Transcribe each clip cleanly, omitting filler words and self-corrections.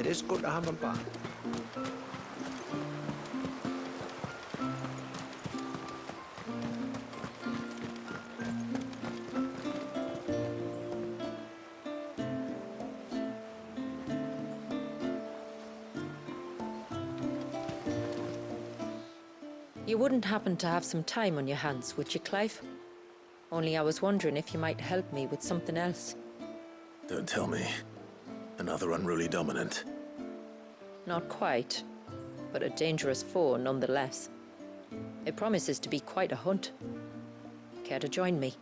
It is good to have him back. You wouldn't happen to have some time on your hands, would you, Clive? Only I was wondering if you might help me with something else. Don't tell me. Another unruly dominant. Not quite, but a dangerous foe nonetheless. It promises to be quite a hunt. Care to join me?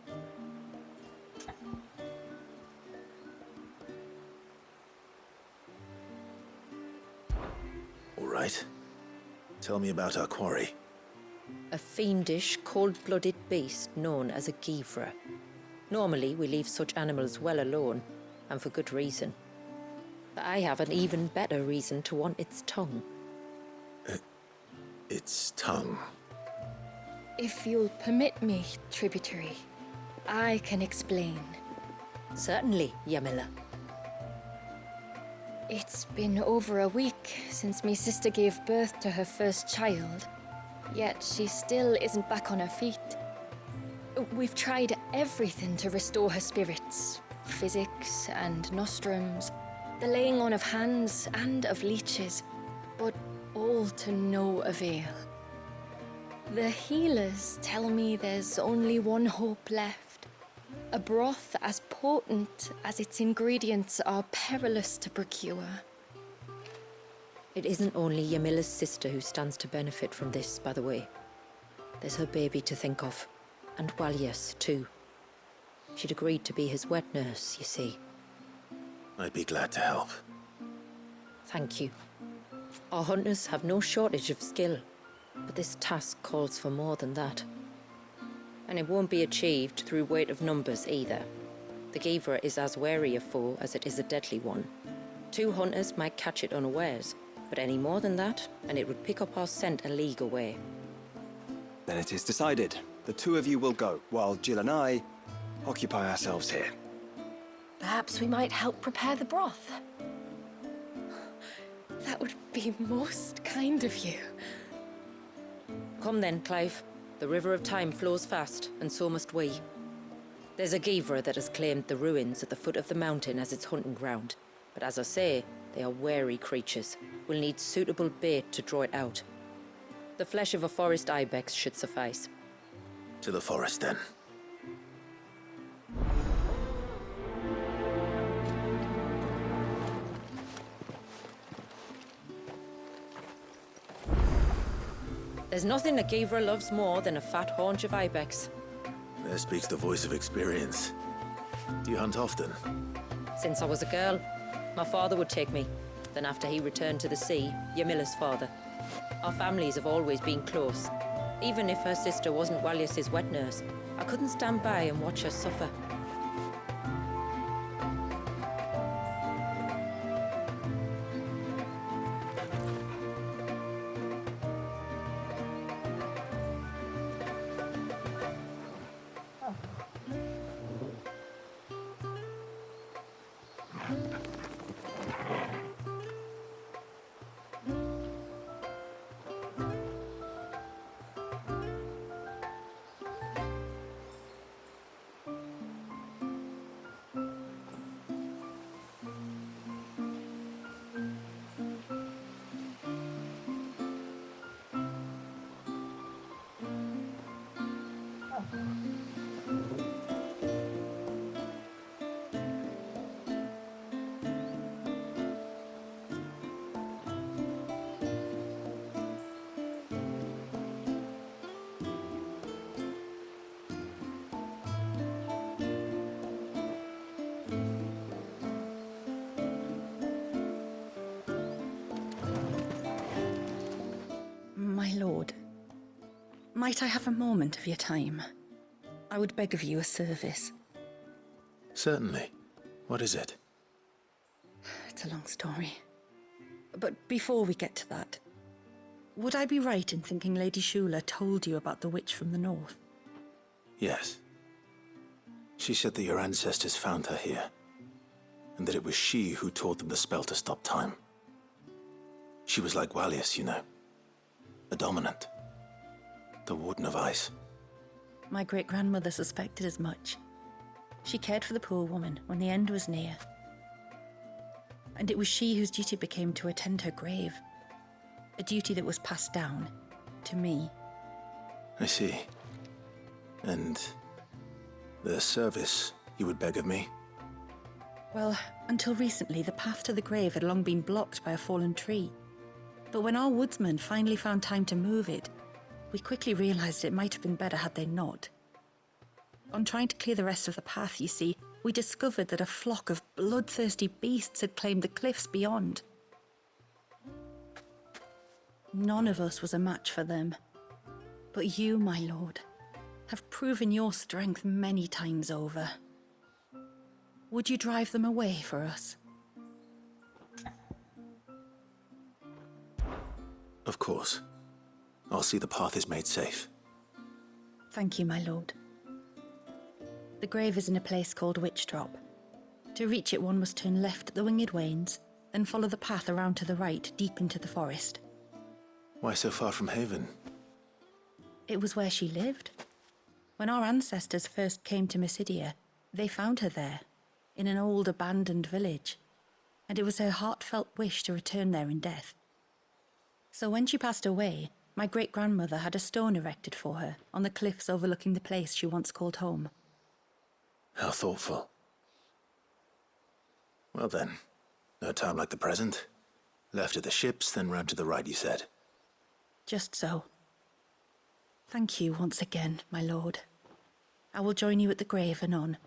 All right. Tell me about our quarry. A fiendish, cold-blooded beast known as a Givra. Normally, we leave such animals well alone, and for good reason. But I have an even better reason to want its tongue. Its tongue. If you'll permit me, tributary, I can explain. Certainly, Yamila. It's been over a week since my sister gave birth to her first child, yet she still isn't back on her feet. We've tried everything to restore her spirits. Physics and nostrums, the laying on of hands and of leeches, but all to no avail. The healers tell me there's only one hope left. A broth as potent as its ingredients are perilous to procure. It isn't only Yamila's sister who stands to benefit from this, by the way. There's her baby to think of, and Walyas, too. She'd agreed to be his wet nurse, you see. I'd be glad to help. Thank you. Our hunters have no shortage of skill, but this task calls for more than that. And it won't be achieved through weight of numbers either. The Givra is as wary a foe as it is a deadly one. 2 hunters might catch it unawares, but any more than that, and it would pick up our scent a league away. Then it is decided. The 2 of you will go, while Jill and I occupy ourselves here. Perhaps we might help prepare the broth. That would be most kind of you. Come then, Clive. The river of time flows fast, and so must we. There's a Givra that has claimed the ruins at the foot of the mountain as its hunting ground. But as I say, they are wary creatures. We'll need suitable bait to draw it out. The flesh of a forest ibex should suffice. To the forest, then. There's nothing a Givra loves more than a fat haunch of ibex. There speaks the voice of experience. Do you hunt often? Since I was a girl, my father would take me. Then after he returned to the sea, Yamila's father. Our families have always been close. Even if her sister wasn't Walyas's wet nurse, I couldn't stand by and watch her suffer. My lord, might I have a moment of your time? I would beg of you a service. Certainly. What is it? It's a long story. But before we get to that, would I be right in thinking Lady Shula told you about the witch from the north? Yes. She said that your ancestors found her here, and that it was she who taught them the spell to stop time. She was like Wallius, you know. A dominant. The Warden of Ice. My great-grandmother suspected as much. She cared for the poor woman when the end was near. And it was she whose duty became to attend her grave. A duty that was passed down to me. I see. And the service you would beg of me? Well, until recently, the path to the grave had long been blocked by a fallen tree. But when our woodsmen finally found time to move it, we quickly realized it might have been better had they not. On trying to clear the rest of the path, you see, we discovered that a flock of bloodthirsty beasts had claimed the cliffs beyond. None of us was a match for them. But you, my lord, have proven your strength many times over. Would you drive them away for us? Of course. I'll see the path is made safe. Thank you, my lord. The grave is in a place called Witchdrop. To reach it, one must turn left at the Winged Wains, then follow the path around to the right, deep into the forest. Why so far from Haven? It was where she lived. When our ancestors first came to Mysidia, they found her there, in an old abandoned village, and it was her heartfelt wish to return there in death. So when she passed away, my great-grandmother had a stone erected for her on the cliffs overlooking the place she once called home. How thoughtful. Well then, no time like the present. Left at the ships, then round to the right, you said. Just so. Thank you once again, my lord. I will join you at the grave anon.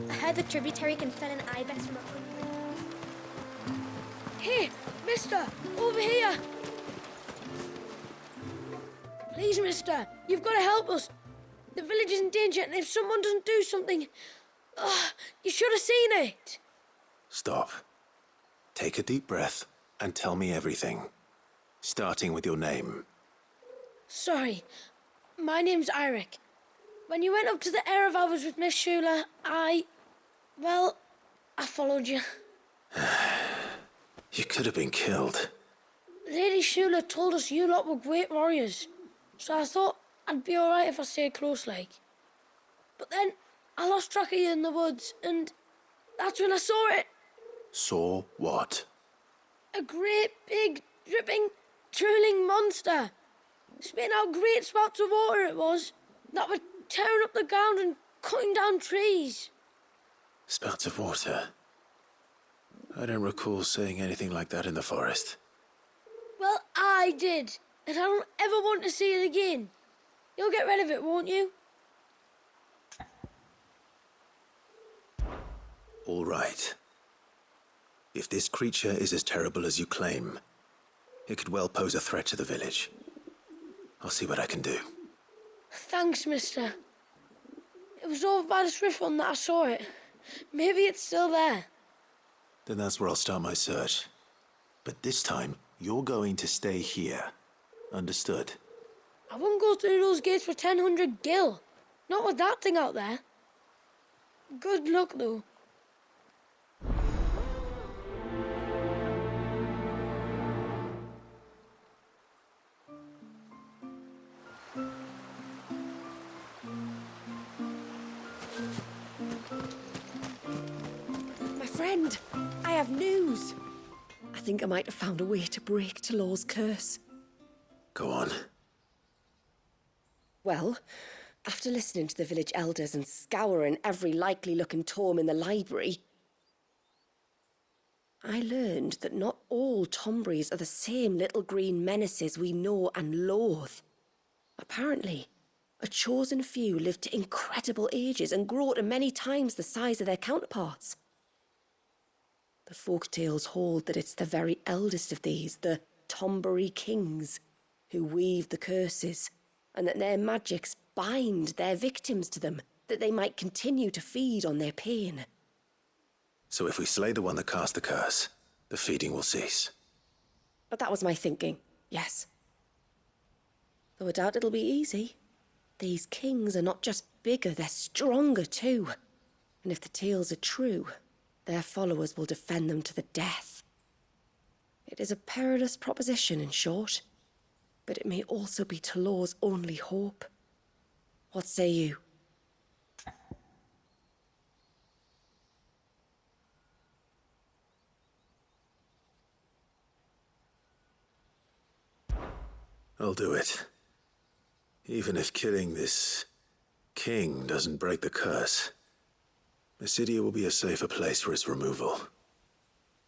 I heard the tributary can fell an ibex from 100. Here, mister! Over here! Please, mister, you've got to help us. The village is in danger, and if someone doesn't do something... you should have seen it! Stop. Take a deep breath and tell me everything. Starting with your name. Sorry, my name's Eirik. When you went up to the Erevar was with Miss Shula, I followed you. You could have been killed. Lady Shula told us you lot were great warriors, so I thought I'd be alright if I stayed close like. But then I lost track of you in the woods, and that's when I saw it. Saw what? A great big, dripping, drooling monster. Spitting out great spouts of water it was, that were tearing up the ground and cutting down trees. Spouts of water. I don't recall seeing anything like that in the forest. Well, I did, and I don't ever want to see it again. You'll get rid of it, won't you? All right. If this creature is as terrible as you claim, it could well pose a threat to the village. I'll see what I can do. Thanks, mister. It was over by the Swift one that I saw it. Maybe it's still there. Then that's where I'll start my search. But this time, you're going to stay here. Understood? I wouldn't go through those gates for 1,000 gil. Not with that thing out there. Good luck, though. My friend, I have news. I think I might have found a way to break Talor's curse. Go on. Well, after listening to the village elders and scouring every likely-looking tome in the library, I learned that not all Tombries are the same little green menaces we know and loathe. Apparently, A chosen few live to incredible ages and grow to many times the size of their counterparts. The folk tales hold that it's the very eldest of these, the Tombury kings, who weave the curses, and that their magics bind their victims to them, that they might continue to feed on their pain. So if we slay the one that cast the curse, the feeding will cease. But that was my thinking, yes. Though I doubt it'll be easy. These kings are not just bigger, they're stronger too. And if the tales are true, their followers will defend them to the death. It is a perilous proposition, in short, but it may also be Talor's only hope. What say you? I'll do it. Even if killing this king doesn't break the curse, Mysidia will be a safer place for its removal.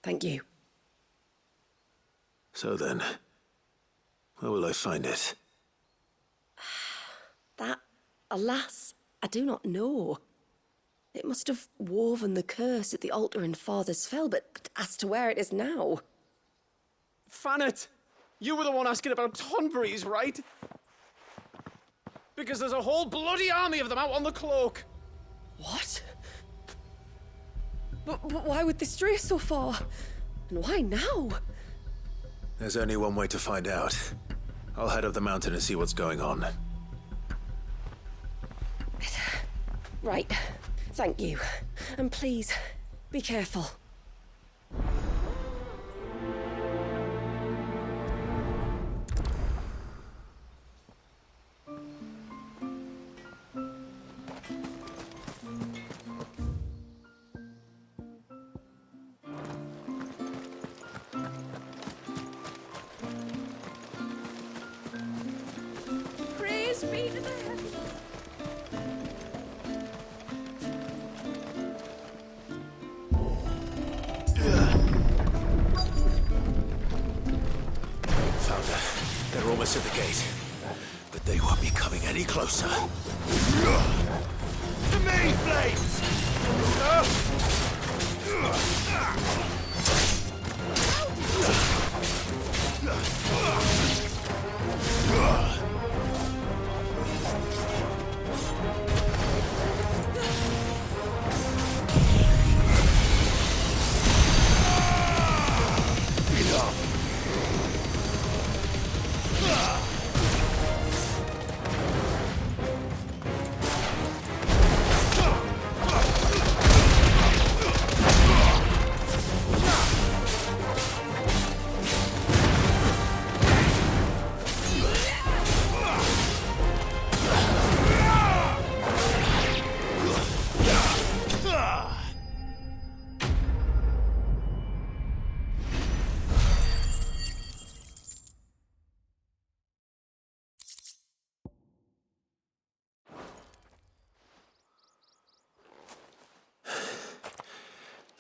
Thank you. So then, where will I find it? That, alas, I do not know. It must have woven the curse at the altar in Father's Fell, but as to where it is now... Fanet! You were the one asking about Tonbury's, right? Because there's a whole bloody army of them out on the cloak. What? But why would they stray so far? And why now? There's only one way to find out. I'll head up the mountain and see what's going on. Right. Thank you. And please, be careful. Praise be to the heavens. Found her. They're almost at the gate. But they won't be coming any closer. To me, Flames!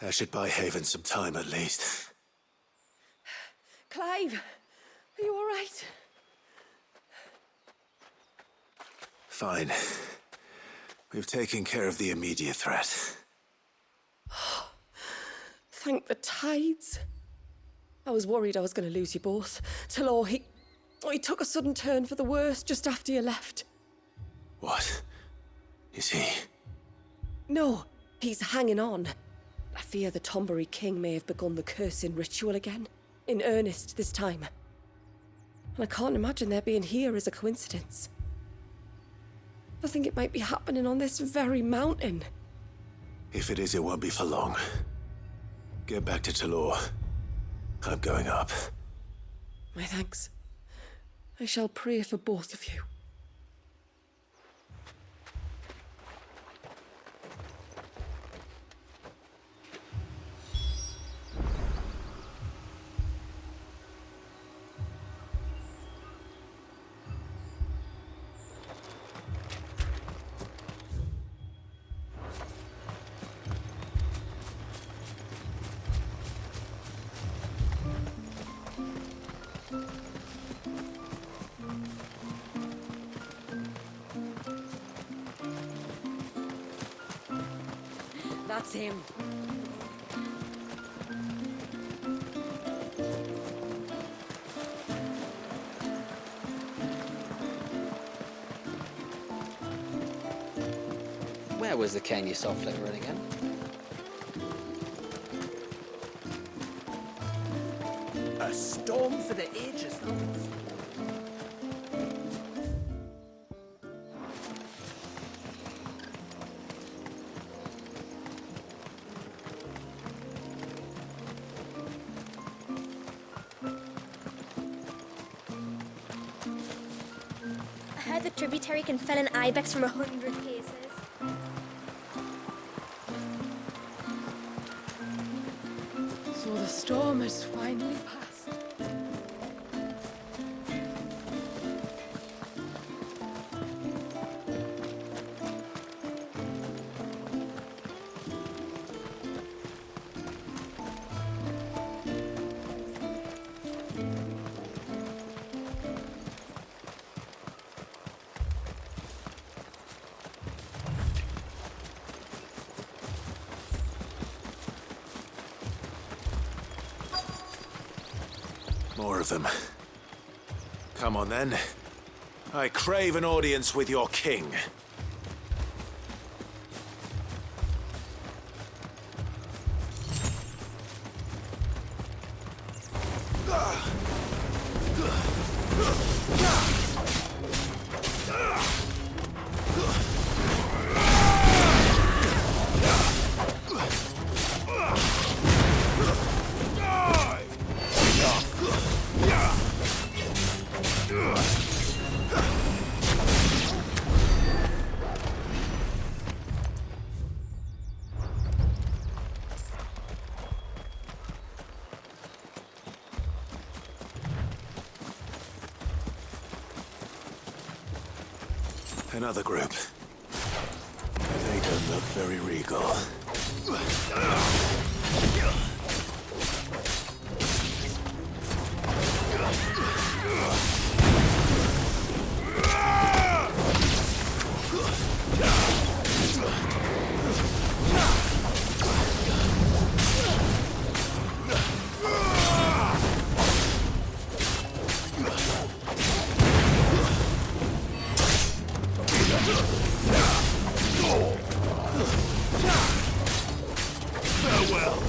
That should buy Haven some time at least. Clive, are you all right? Fine. We've taken care of the immediate threat. Thank the tides. I was worried I was going to lose you both. Talor, he took a sudden turn for the worse just after you left. What? Is he? No, he's hanging on. I fear the Tombury king may have begun the cursing ritual again. In earnest this time. And I can't imagine their being here as a coincidence. I think it might be happening on this very mountain. If it is, it won't be for long. Get back to Talor. I'm going up. My thanks. I shall pray for both of you. That's him. Where was the king you saw flickering again? A storm for the ages, though. I heard the tributary can fell an ibex from 100 paces. So the storm has finally passed. More of them. Come on, then. I crave an audience with your king. Another group. They don't look very regal. Farewell.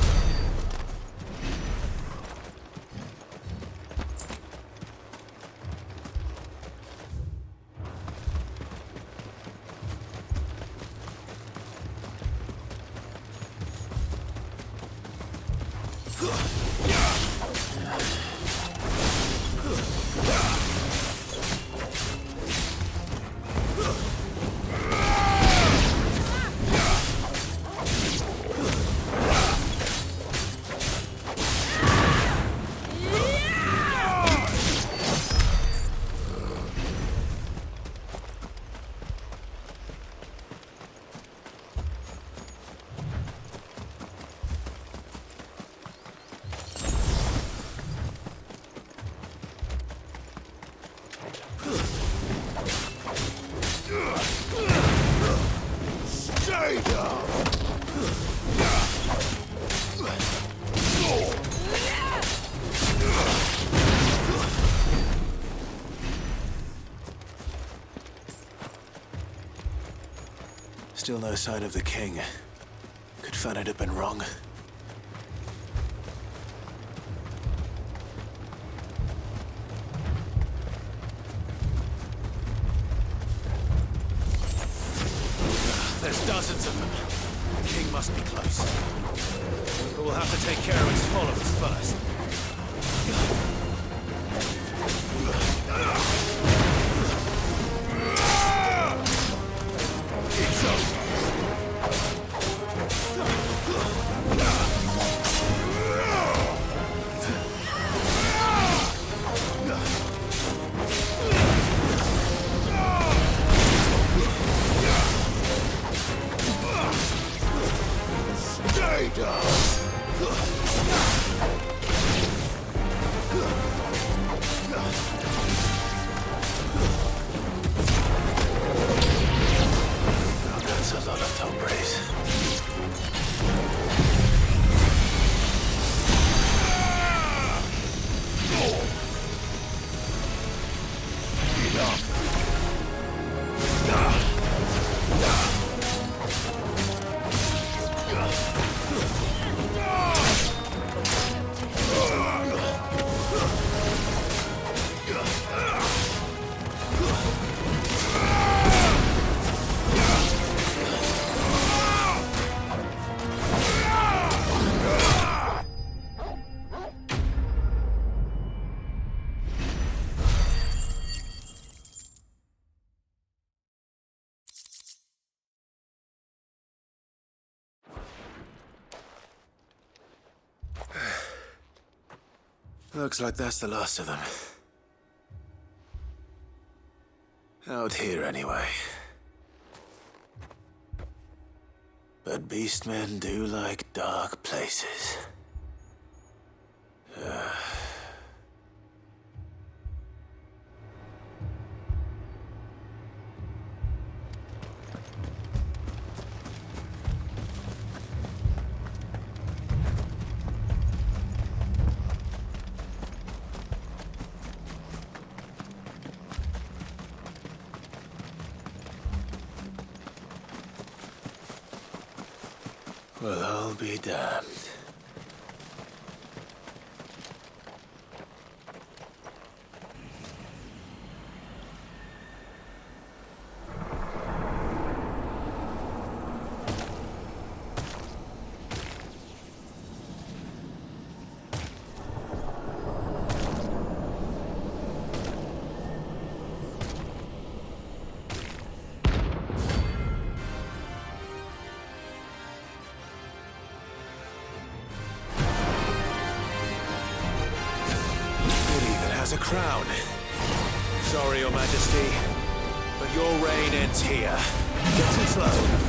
Stay down! Still no sign of the king. Could Fanad have been wrong? There's dozens of them. The king must be close. But we'll have to take care of his followers first. It's over. Stay down! Looks like that's the last of them. Out here, anyway. But beastmen do like dark places. Well, I'll be damned. Has a crown. Sorry, Your Majesty, but your reign ends here. Get too slow.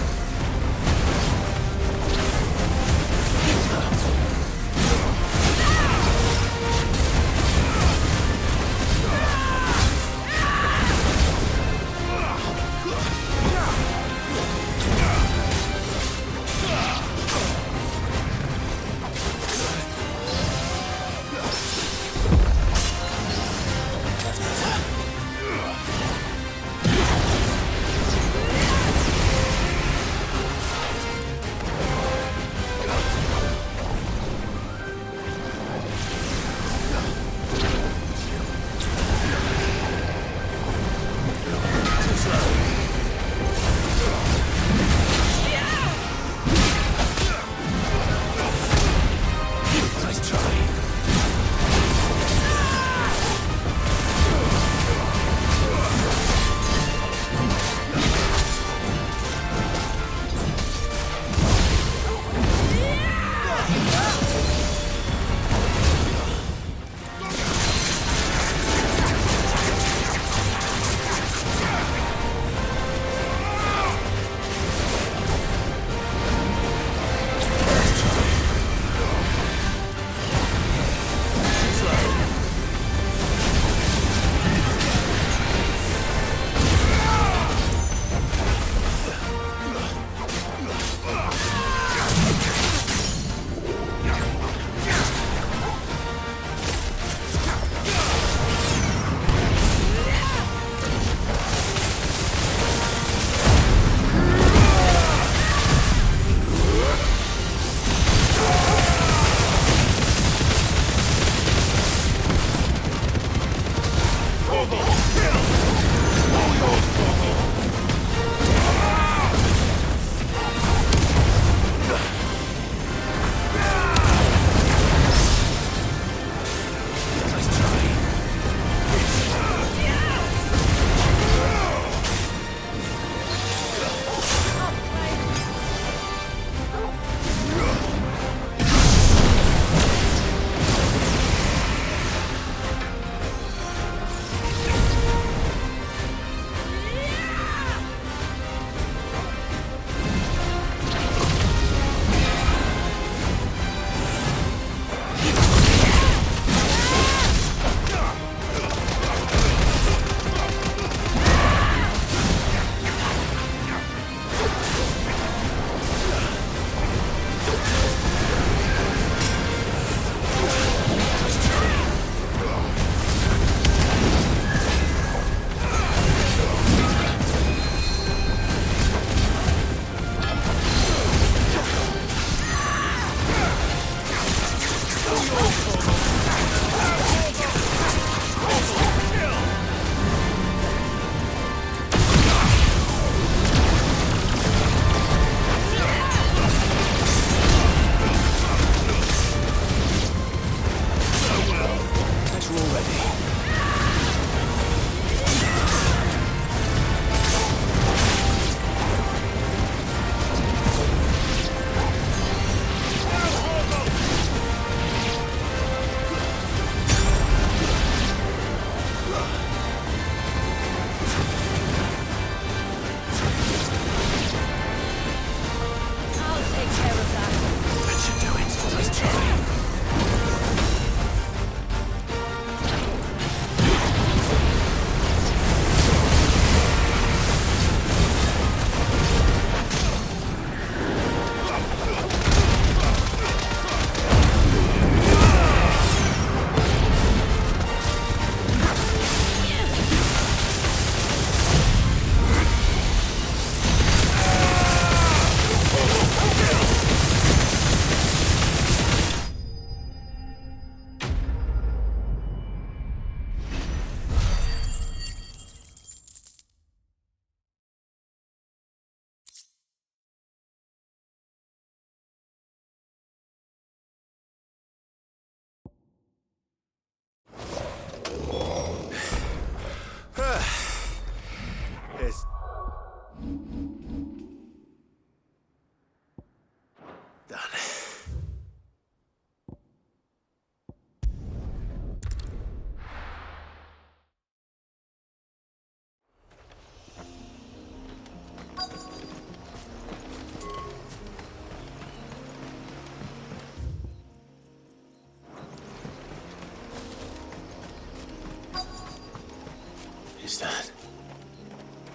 Is that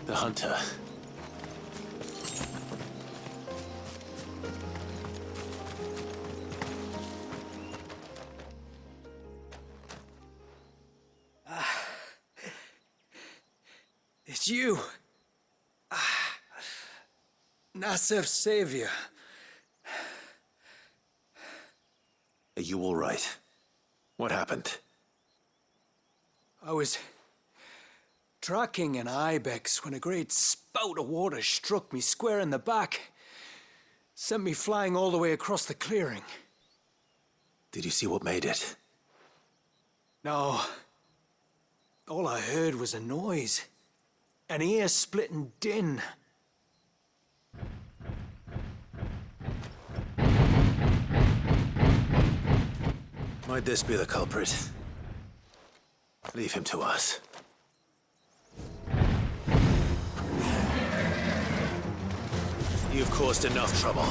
the hunter? It's you. Nasef's savior. Are you all right? What happened? I was tracking an ibex when a great spout of water struck me square in the back. Sent me flying all the way across the clearing. Did you see what made it? No. All I heard was a noise. An ear-splitting din. Might this be the culprit? Leave him to us. You've caused enough trouble.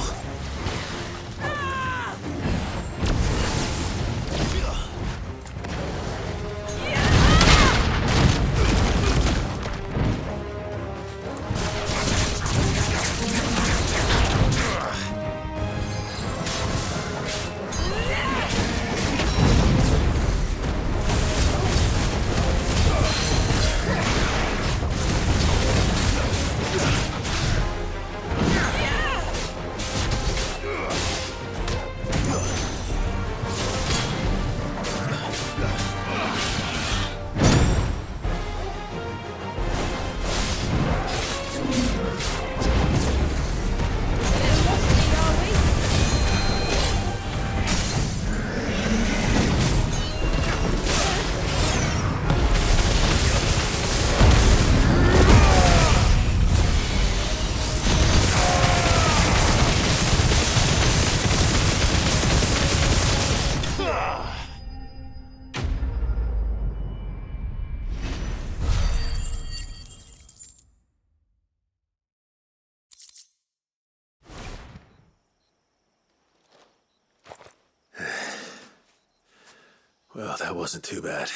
Well, that wasn't too bad.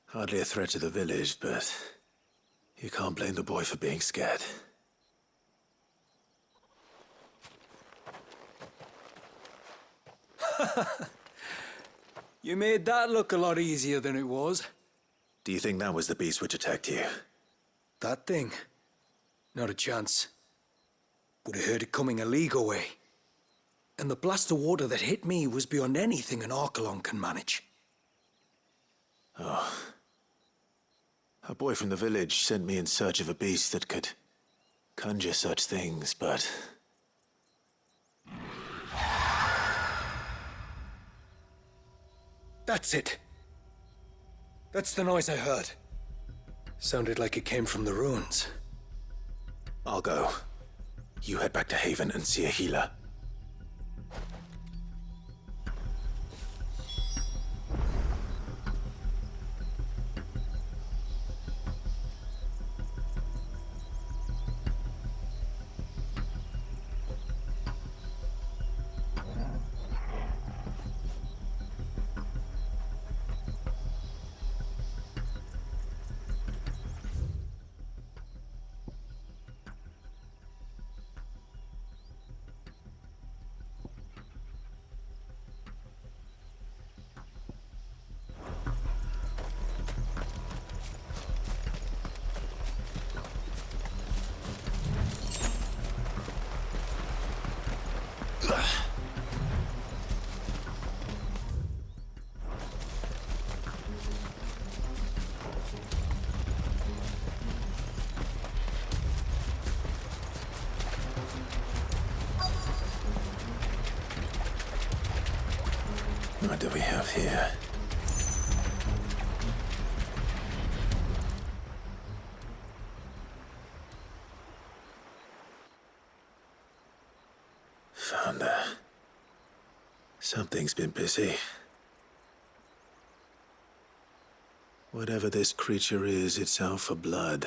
Hardly a threat to the village, but you can't blame the boy for being scared. You made that look a lot easier than it was. Do you think that was the beast which attacked you? That thing? Not a chance. Would have heard it coming a league away. And the blast of water that hit me was beyond anything an Archelon can manage. Oh. A boy from the village sent me in search of a beast that could conjure such things, but... That's it. That's the noise I heard. Sounded like it came from the ruins. I'll go. You head back to Haven and see a healer. What do we have here? Found her. Something's been busy. Whatever this creature is, it's out for blood.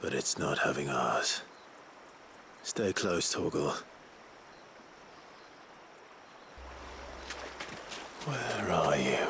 But it's not having ours. Stay close, Torgal. Where are you?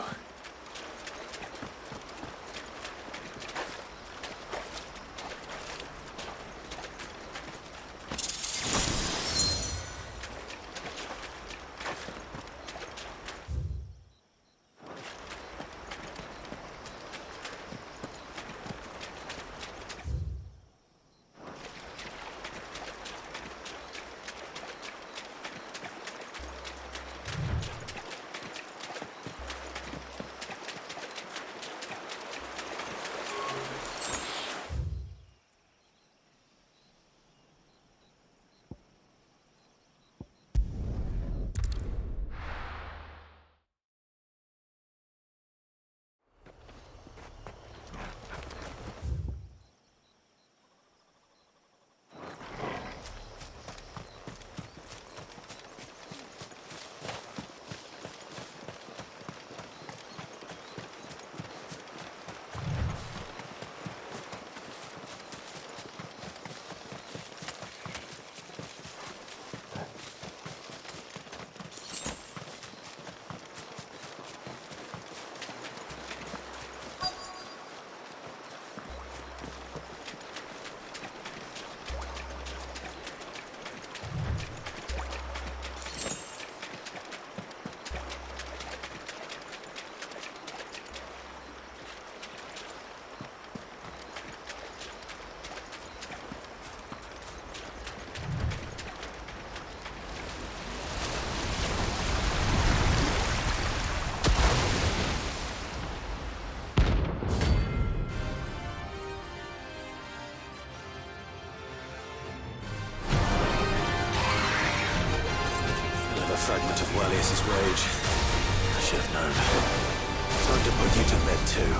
Fragment of Wallius's rage. I should have known. Time to put you to bed too.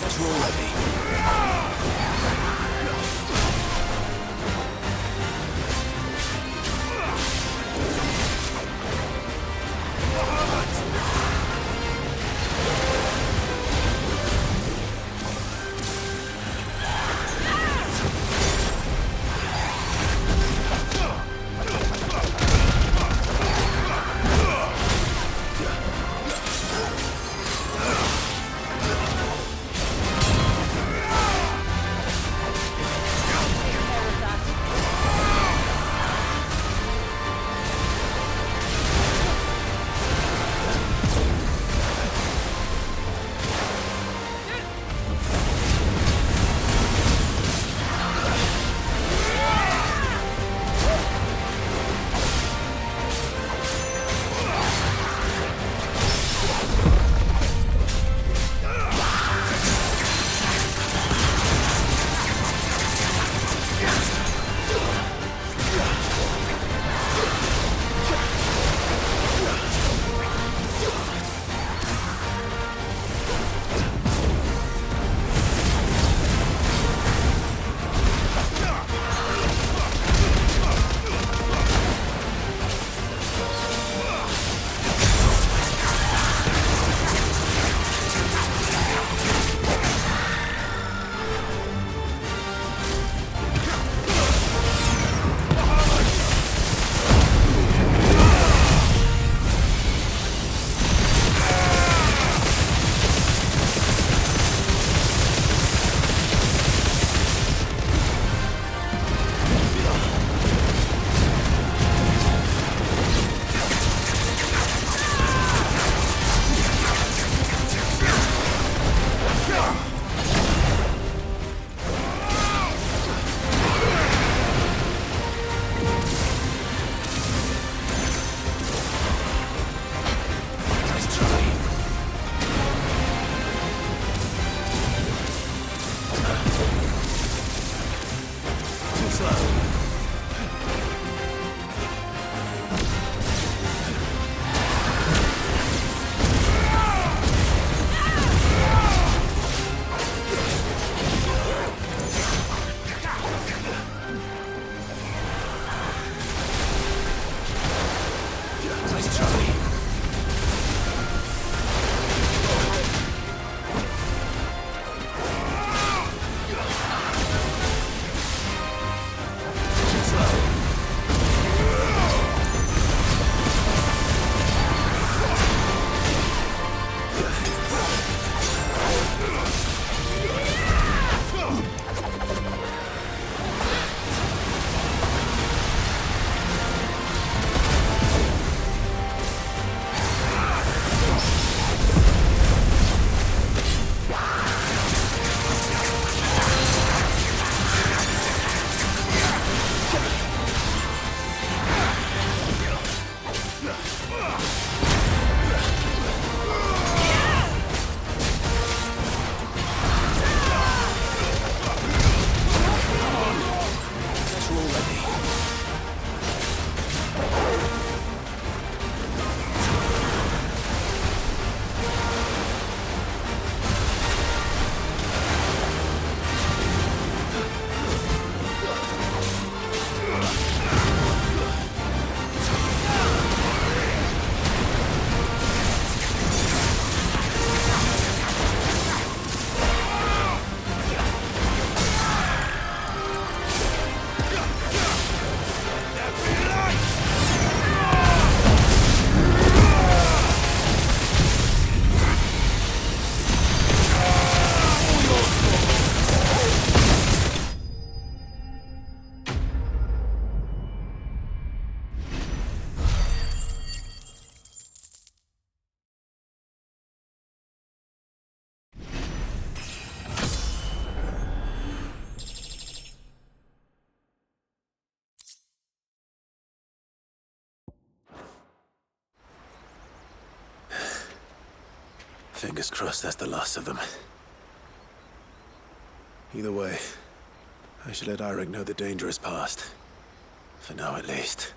Let's roll, Eddie. Fingers crossed that's the last of them. Either way, I should let Eirik know the danger is past. For now, at least.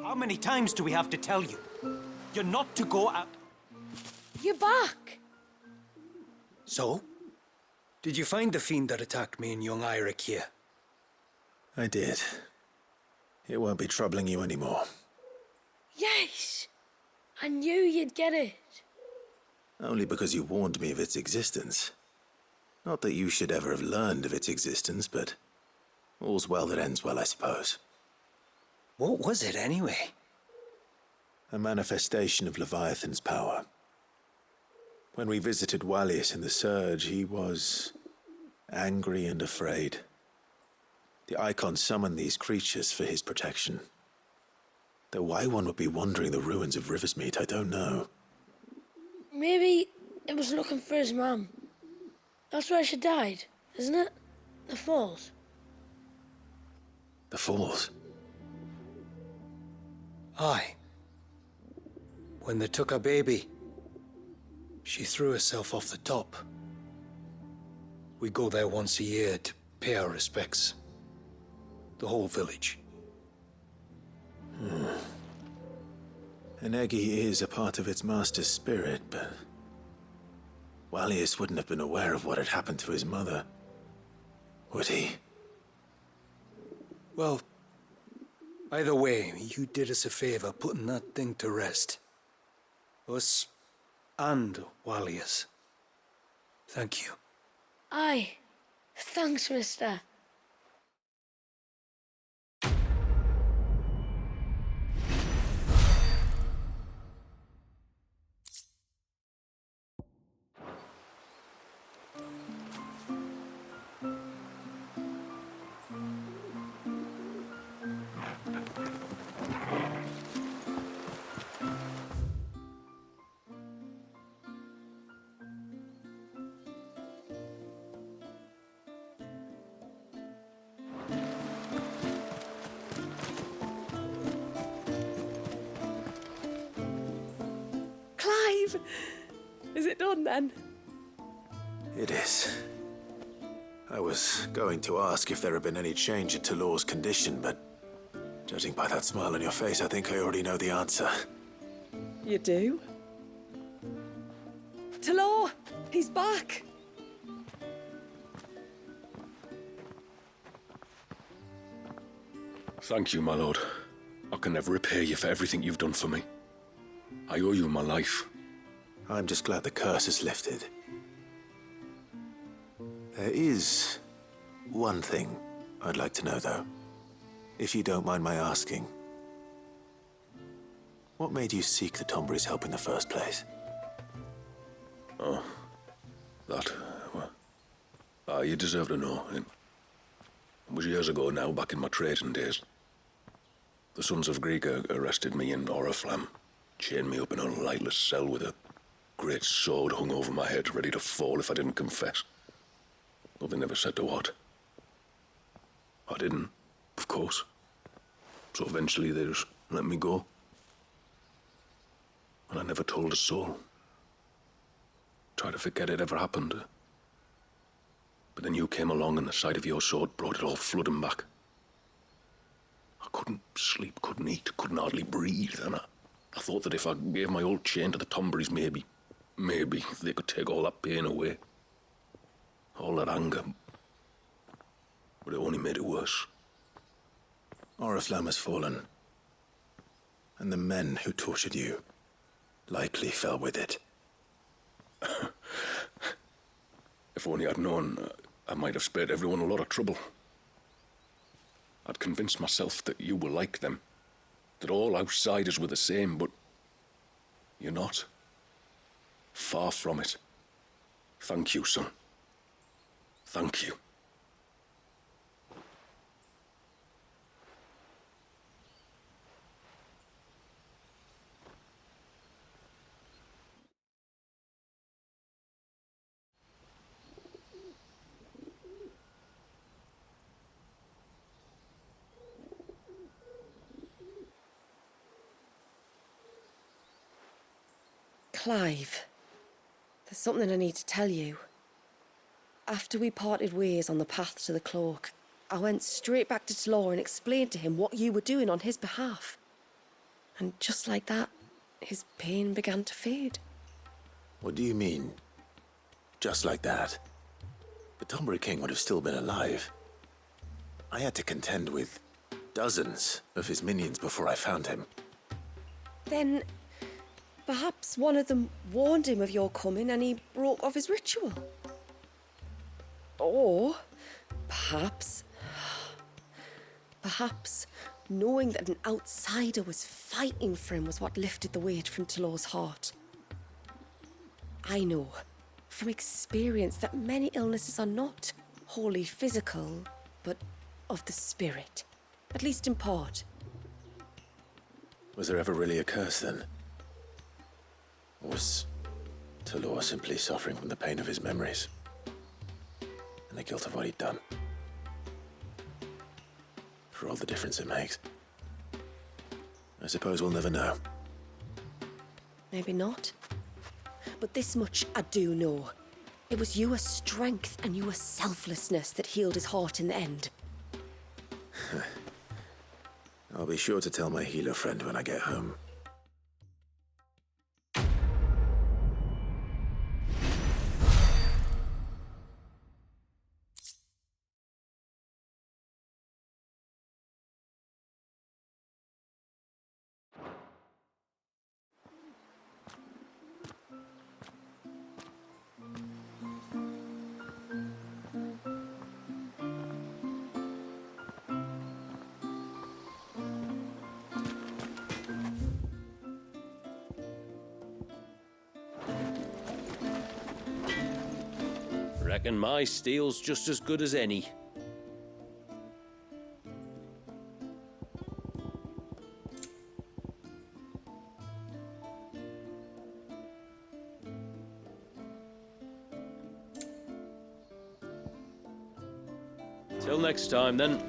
How many times do we have to tell you? You're not to go out. You're back! So? Did you find the fiend that attacked me and young Eirik here? I did. It won't be troubling you anymore. Yes! I knew you'd get it. Only because you warned me of its existence. Not that you should ever have learned of its existence, but all's well that ends well, I suppose. What was it, anyway? A manifestation of Leviathan's power. When we visited Wallius in the Surge, he was angry and afraid. The Icon summoned these creatures for his protection. Though why one would be wandering the ruins of Riversmeet, I don't know. Maybe it was looking for his mum. That's where she died, isn't it? The Falls. The Falls? Aye. When they took her baby, she threw herself off the top. We go there once a year to pay our respects. The whole village. Enegi is a part of its master's spirit, but Wallius wouldn't have been aware of what had happened to his mother, would he? Well, either way, you did us a favor putting that thing to rest. Us and Wallius. Thank you. Aye. Thanks, mister. Is it done then? It is. I was going to ask if there had been any change in Talor's condition, but judging by that smile on your face, I think I already know the answer. You do? Talor! He's back! Thank you, my lord. I can never repay you for everything you've done for me. I owe you my life. I'm just glad the curse is lifted. There is one thing I'd like to know, though. If you don't mind my asking. What made you seek the Tombury's help in the first place? Oh, that... well, you deserve to know. It was years ago now, back in my trading days. The Sons of Greek arrested me in Oriflamme, chained me up in a lightless cell with a great sword hung over my head, ready to fall if I didn't confess. Though they never said to what. I didn't, of course. So eventually they just let me go. And I never told a soul. Tried to forget it ever happened. But then you came along and the sight of your sword brought it all flooding back. I couldn't sleep, couldn't eat, couldn't hardly breathe, and I thought that if I gave my old chain to the Tomburys, maybe they could take all that pain away. All that anger. But it only made it worse. Oriflamme has fallen. And the men who tortured you likely fell with it. If only I'd known, I might have spared everyone a lot of trouble. I'd convinced myself that you were like them. that all outsiders were the same, but you're not. Far from it. Thank you, son. Thank you. Clive, there's something I need to tell you. After we parted ways on the path to the cloak, I went straight back to Talor and explained to him what you were doing on his behalf. And just like that, his pain began to fade. What do you mean? Just like that? The Tonbury King would have still been alive. I had to contend with dozens of his minions before I found him. Then, perhaps one of them warned him of your coming and he broke off his ritual. Or, perhaps knowing that an outsider was fighting for him was what lifted the weight from Talor's heart. I know, from experience, that many illnesses are not wholly physical, but of the spirit, at least in part. Was there ever really a curse then? Or was Talor simply suffering from the pain of his memories? And the guilt of what he'd done? For all the difference it makes. I suppose we'll never know. Maybe not. But this much I do know. It was your strength and your selflessness that healed his heart in the end. I'll be sure to tell my healer friend when I get home. Reckon my steel's just as good as any. Till next time, then.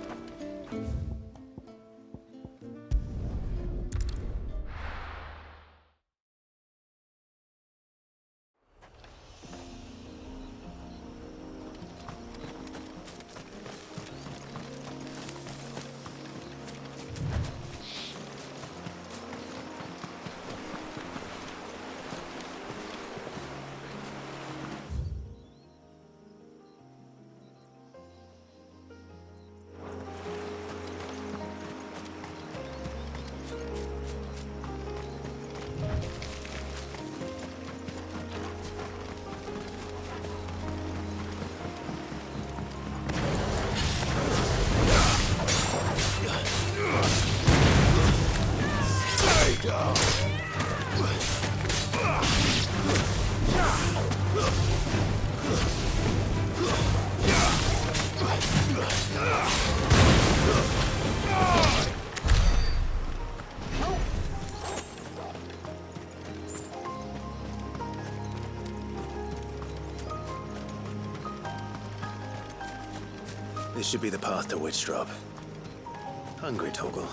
This should be the path to Witchdrop. Hungry, Torgal?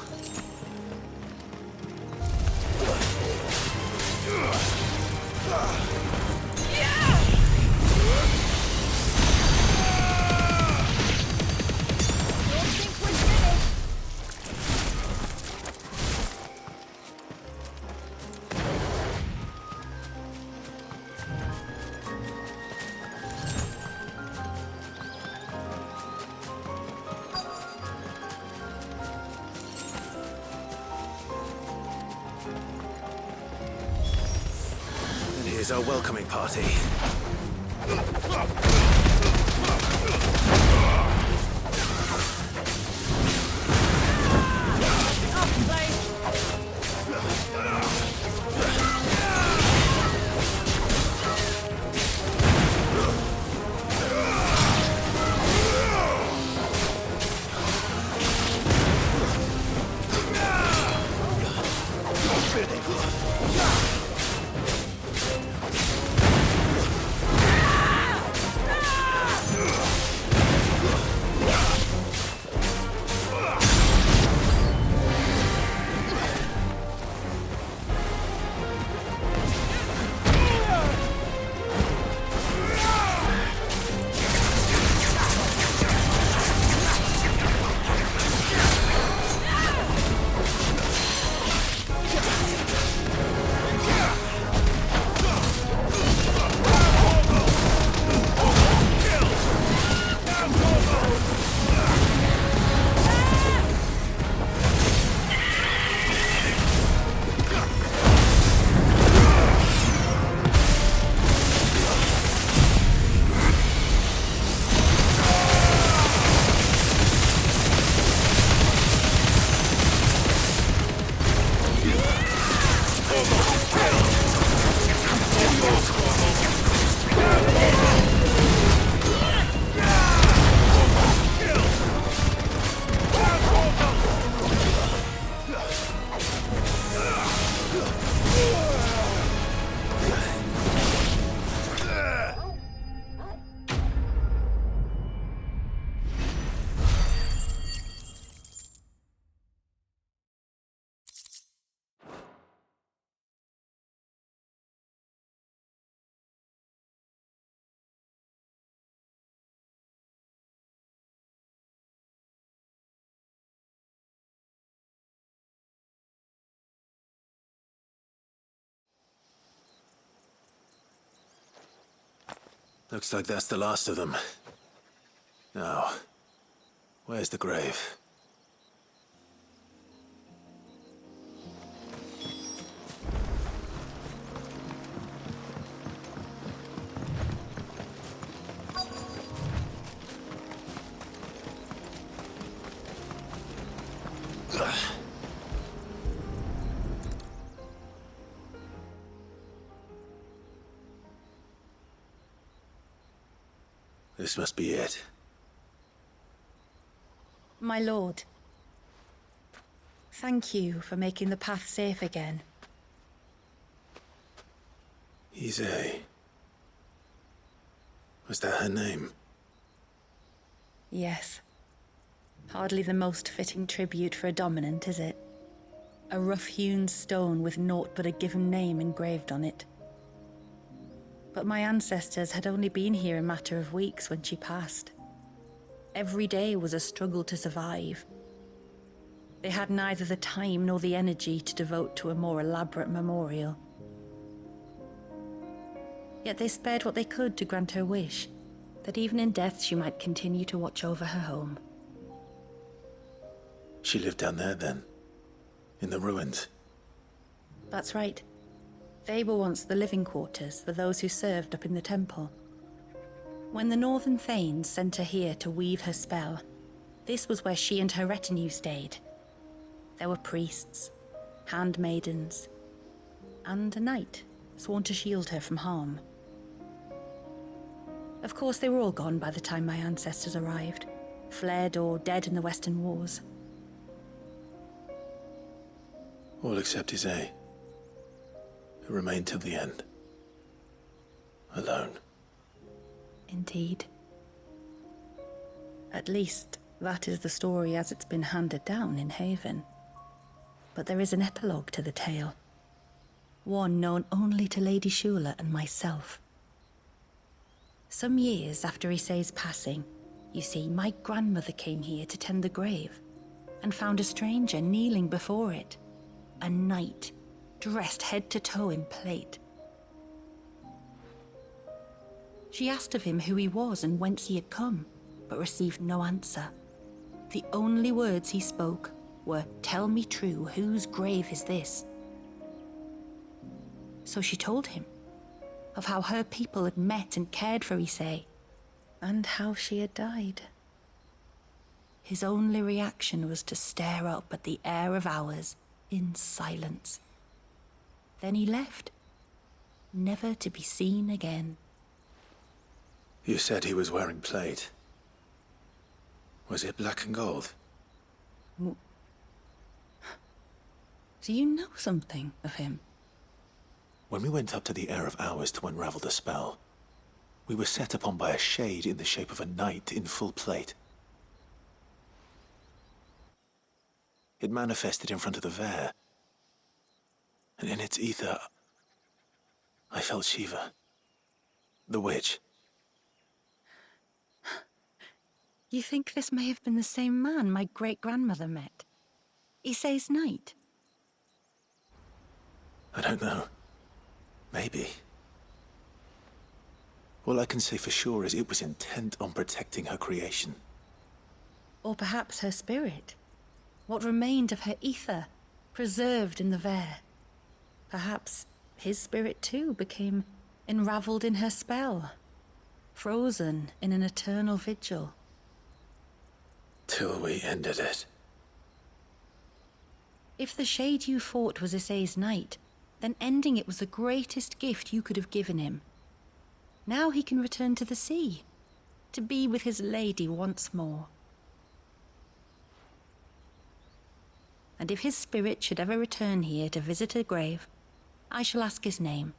Here's our welcoming party. Off, Blade. Looks like that's the last of them. Now, where's the grave? This must be it. My lord, thank you for making the path safe again. Ise. Was that her name? Yes. Hardly the most fitting tribute for a dominant, is it? A rough-hewn stone with naught but a given name engraved on it. But my ancestors had only been here a matter of weeks when she passed. Every day was a struggle to survive. They had neither the time nor the energy to devote to a more elaborate memorial. Yet they spared what they could to grant her wish, that even in death she might continue to watch over her home. She lived down there then? In the ruins? That's right. They were once the living quarters for those who served up in the temple. When the Northern Thanes sent her here to weave her spell, this was where she and her retinue stayed. There were priests, handmaidens, and a knight sworn to shield her from harm. Of course, they were all gone by the time my ancestors arrived, fled or dead in the Western Wars. All except Ise, who remained till the end. Alone. Indeed. At least, that is the story as it's been handed down in Haven. But there is an epilogue to the tale. One known only to Lady Shula and myself. Some years after Ise's passing, you see, my grandmother came here to tend the grave, and found a stranger kneeling before it. A knight, dressed head to toe in plate. She asked of him who he was and whence he had come, but received no answer. The only words he spoke were, "Tell me true, whose grave is this?" So she told him of how her people had met and cared for Ise, and how she had died. His only reaction was to stare up at the air of hours in silence. Then he left, never to be seen again. You said he was wearing plate. Was it black and gold? Do you know something of him? When we went up to the Air of Hours to unravel the spell, we were set upon by a shade in the shape of a knight in full plate. It manifested in front of the Vare, and in its ether, I felt Shiva, the witch. You think this may have been the same man my great-grandmother met? Ise's knight? I don't know. Maybe. All I can say for sure is it was intent on protecting her creation. Or perhaps her spirit? What remained of her ether, preserved in the Vare? Perhaps his spirit too became enraveled in her spell, frozen in an eternal vigil. Till we ended it. If the shade you fought was Ise's knight, then ending it was the greatest gift you could have given him. Now he can return to the sea, to be with his lady once more. And if his spirit should ever return here to visit her grave, I shall ask his name,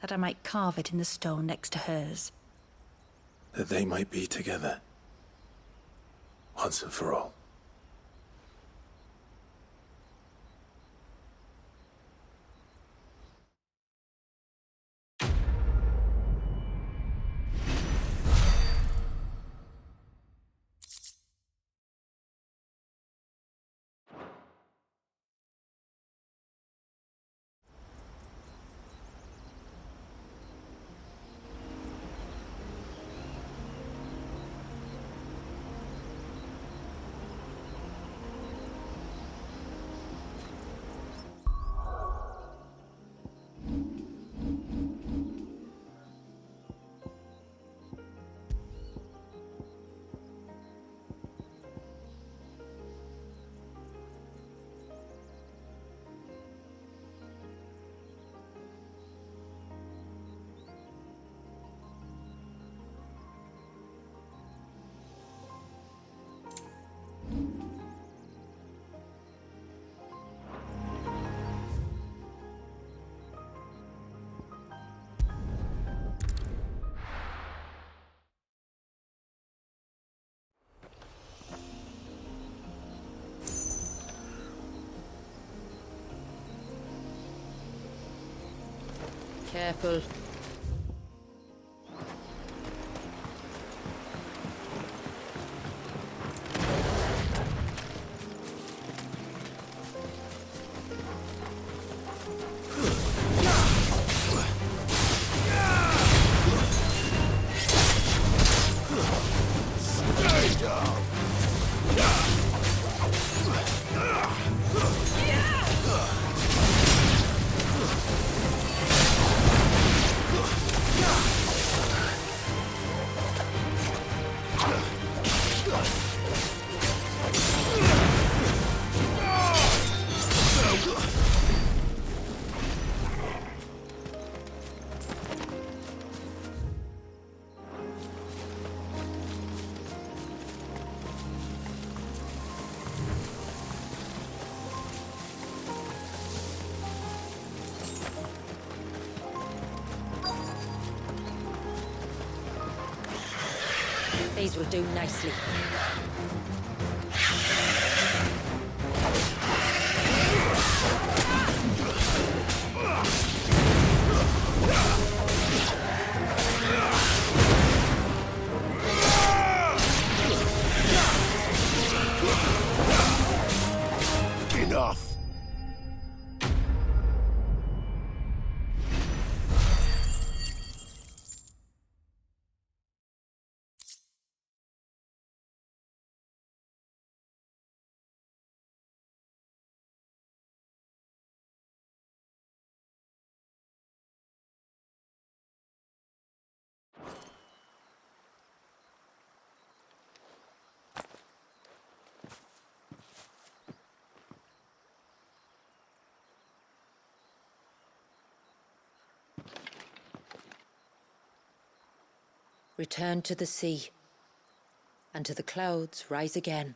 that I might carve it in the stone next to hers. That they might be together. Once and for all. Careful. These will do nicely. Enough! Return to the sea, and to the clouds rise again.